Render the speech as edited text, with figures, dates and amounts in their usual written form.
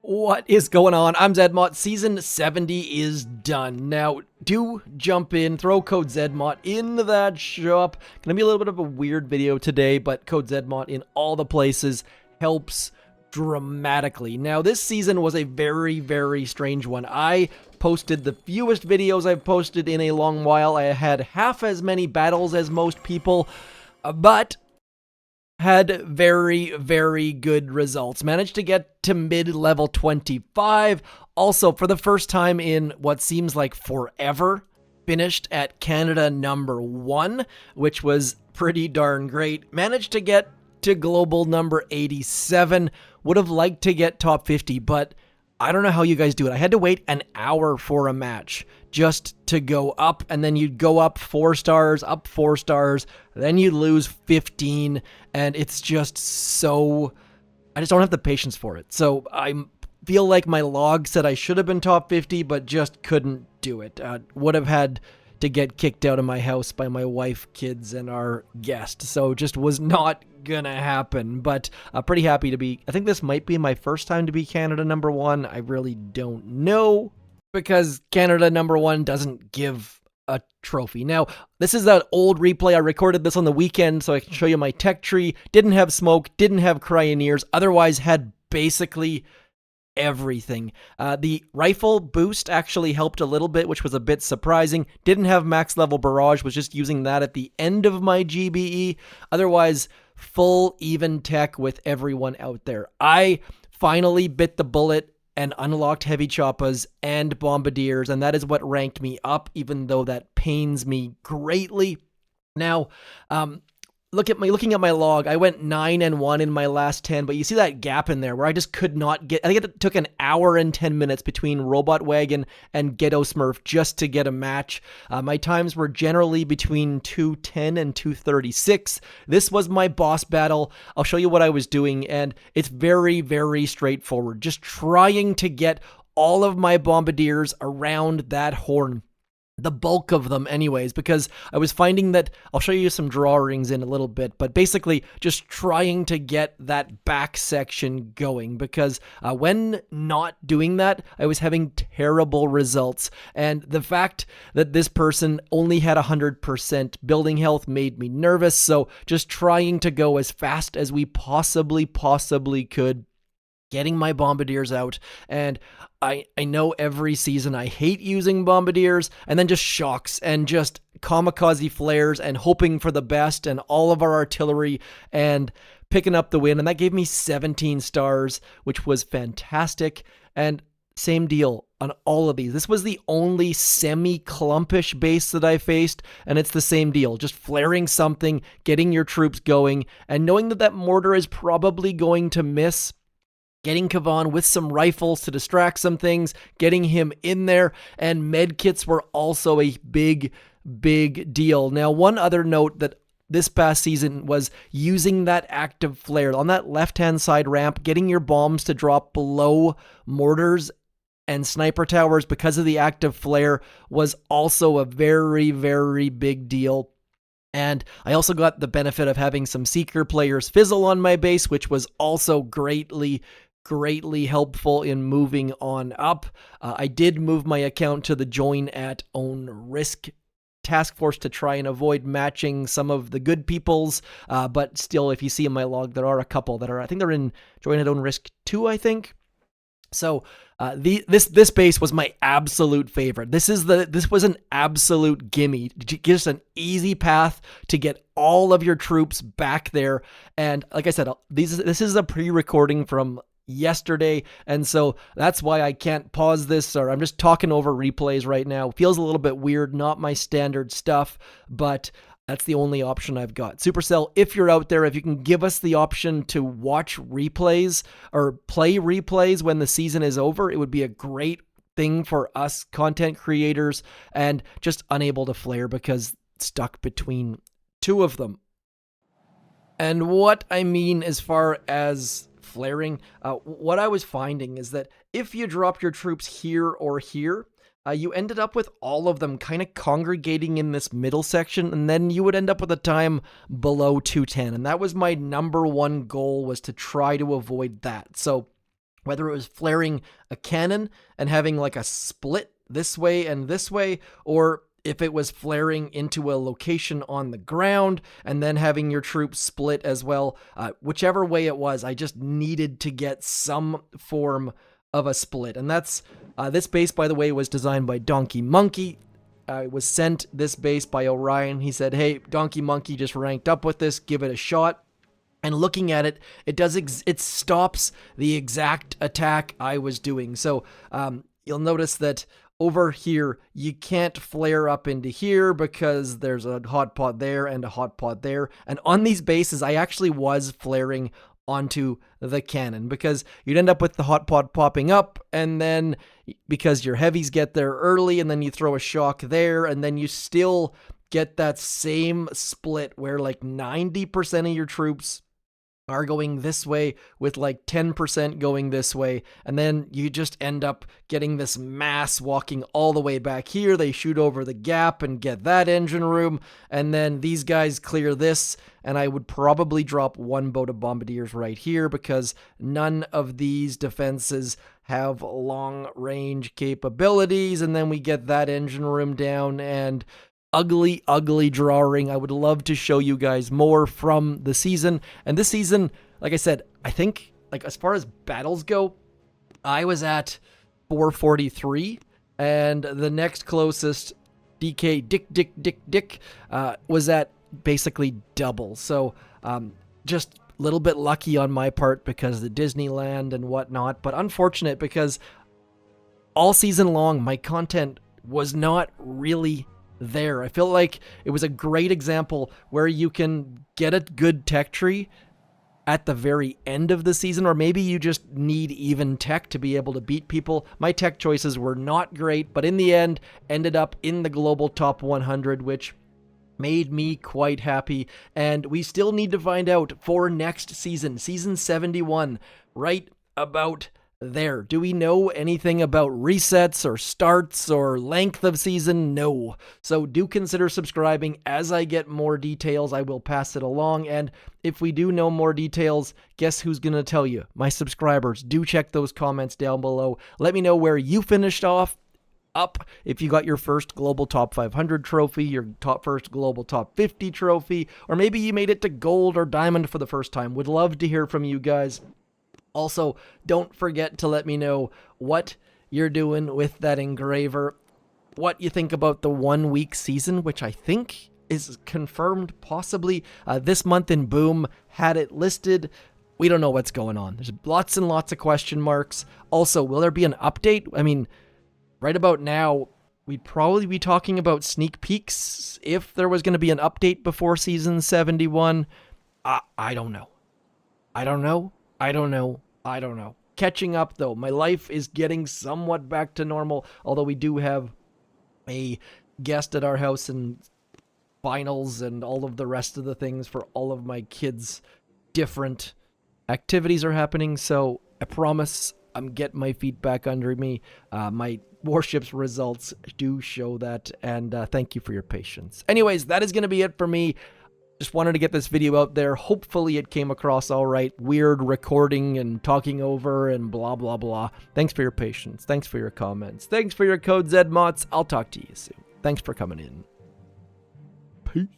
What is going on? I'm Zedmont. Season 70 is done. Now, do jump in, throw code Zedmont into that shop. Gonna be a little bit of a weird video today, but code Zedmont in all the places helps dramatically. Now, this season was a very, very strange one. I posted the fewest videos I've posted in a long while. I had half as many battles as most people, but had very, very good results. Managed to get to mid-level 25. Also, for the first time in what seems like forever, finished at Canada number 1, which was pretty darn great. Managed to get to global number 87. Would have liked to get top 50, but I don't know how you guys do it. I had to wait an hour for a match just to go up, and then you'd go up 4 stars, then you'd lose 15, and it's just so... I just don't have the patience for it. So I feel like my log said I should have been top 50, but just couldn't do it. Would have had to get kicked out of my house by my wife, kids, and our guest. So just was not gonna happen, but pretty happy to be... I think this might be my first time to be Canada number 1. I really don't know, because Canada number 1 doesn't give a trophy. Now, this is that old replay. I recorded this on the weekend so I can show you my tech tree. Didn't have smoke, didn't have cryoneers, otherwise had basically everything. The rifle boost actually helped a little bit, which was a bit surprising. Didn't have max level barrage, was just using that at the end of my GBE. Otherwise, full even tech with everyone out there. I finally bit the bullet and unlocked heavy choppas and bombardiers, and that is what ranked me up, even though that pains me greatly. Now, looking at my log, I went 9-1 in my last 10, but you see that gap in there where I just could not get... I think it took an hour and 10 minutes between Robot Wagon and Ghetto Smurf just to get a match. My times were generally between 2:10 and 2:36. This was my boss battle. I'll show you what I was doing, and it's very, very straightforward. Just trying to get all of my bombardiers around that horn. The bulk of them anyways, because I was finding that... I'll show you some drawings in a little bit, but basically just trying to get that back section going, because when not doing that, I was having terrible results, and the fact that this person only had 100% building health made me nervous, so just trying to go as fast as we possibly could, getting my bombardiers out. And I know every season I hate using bombardiers, and then just shocks and just kamikaze flares and hoping for the best and all of our artillery and picking up the win. And that gave me 17 stars, which was fantastic. And same deal on all of these. This was the only semi-clumpish base that I faced, and it's the same deal. Just flaring something, getting your troops going, and knowing that that mortar is probably going to miss, getting Kavan with some rifles to distract some things, getting him in there, and medkits were also a big deal. Now, one other note that this past season was using that active flare on that left-hand side ramp, getting your bombs to drop below mortars and sniper towers because of the active flare was also a very big deal. And I also got the benefit of having some Seeker players fizzle on my base, which was also greatly helpful in moving on up. I did move my account to the join at own risk task force to try and avoid matching some of the good people's, but still, if you see in my log, there are a couple that are... I think they're in join at own risk 2, I think. So this base was my absolute favorite. This was an absolute gimme. Just an easy path to get all of your troops back there. And like I said, this is a pre-recording from yesterday, and so that's why I can't pause this, or I'm just talking over replays right now. Feels a little bit weird, not my standard stuff, but that's the only option I've got. Supercell, if you're out there, if you can give us the option to watch replays or play replays when the season is over, it would be a great thing for us content creators, and just unable to flare because stuck between 2 of them. And what I mean as far as flaring, what I was finding is that if you drop your troops here or here, you ended up with all of them kind of congregating in this middle section, and then you would end up with a time below 210. And that was my number 1 goal, was to try to avoid that. So whether it was flaring a cannon and having like a split this way and this way, or if it was flaring into a location on the ground and then having your troops split as well. Whichever way it was, I just needed to get some form of a split. And that's this base, by the way, was designed by Donkey Monkey. I was sent this base by Orion. He said, hey, Donkey Monkey just ranked up with this, give it a shot. And looking at it, it stops the exact attack I was doing. So you'll notice that over here, you can't flare up into here because there's a hot pot there and a hot pot there. And on these bases, I actually was flaring onto the cannon because you'd end up with the hot pot popping up, and then because your heavies get there early, and then you throw a shock there, and then you still get that same split where like 90% of your troops are going this way with like 10% going this way, and then you just end up getting this mass walking all the way back here. They shoot over the gap and get that engine room, and then these guys clear this, and I would probably drop one boat of bombardiers right here because none of these defenses have long range capabilities, and then we get that engine room down, and ugly drawing. I would love to show you guys more from the season. And this season, like I said, I think like as far as battles go, I was at 443, and the next closest DK Dick was at basically double. So just a little bit lucky on my part because the Disneyland and whatnot, but unfortunate because all season long my content was not really there. I feel like it was a great example where you can get a good tech tree at the very end of the season, or maybe you just need even tech to be able to beat people. My tech choices were not great, but in the end ended up in the global top 100, which made me quite happy. And we still need to find out for next season, season 71, right about there. Do we know anything about resets or starts or length of season? No. So do consider subscribing. As I get more details, I will pass it along. And if we do know more details, guess who's going to tell you? My subscribers. Do check those comments down below. Let me know where you finished off. Up if you got your first global top 500 trophy, your first global top 50 trophy, or maybe you made it to gold or diamond for the first time. Would love to hear from you guys. Also, don't forget to let me know what you're doing with that engraver, what you think about the 1 week season, which I think is confirmed possibly this month in Boom had it listed. We don't know what's going on. There's lots and lots of question marks. Also, will there be an update? I mean, right about now, we'd probably be talking about sneak peeks if there was going to be an update before season 71. I don't know. I don't know. Catching up, though. My life is getting somewhat back to normal, although we do have a guest at our house and finals and all of the rest of the things for all of my kids' different activities are happening. So I promise I'm getting my feet back under me. My Warships results do show that, and thank you for your patience. Anyways, that is going to be it for me. Just wanted to get this video out there. Hopefully it came across all right. Weird recording and talking over and blah, blah, blah. Thanks for your patience. Thanks for your comments. Thanks for your code ZMOTS. I'll talk to you soon. Thanks for coming in. Peace.